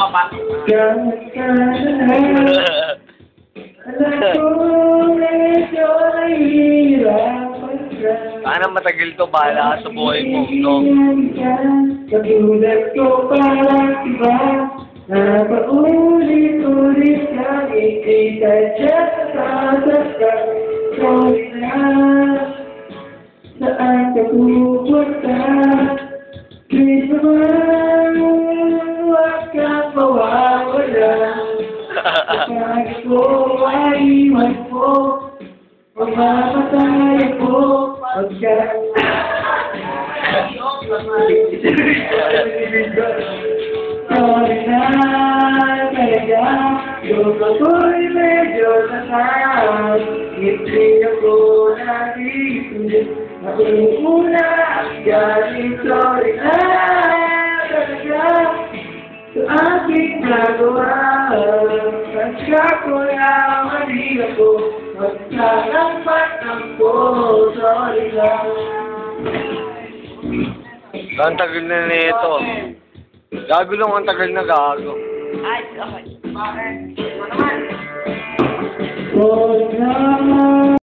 papasok na. Alam ko medyo nahihirapan ka. Sana matagal to, bahala ka sa buhay mo, no? Katulad ko parang iba, na paulit-ulit kang ikita-chat sa sasaktan. Sorry na, saan ka pupunta? Please naman, huwag kang mawawala. Kapag ko ay iwan po, mamamatay ako pagka... Sorry na talaga, yung ako'y medyo nasahas. Hindi ako nag-iisip, ako muna galing. Sorry na talaga, sa aking nagawa. Pagka ko lang mali ako, magkalamat ako. Sorry lang. Ang tagal na nito. Gago lang ang tagal na gago. Ay, okay. Bakit? Ano naman? Sorry na.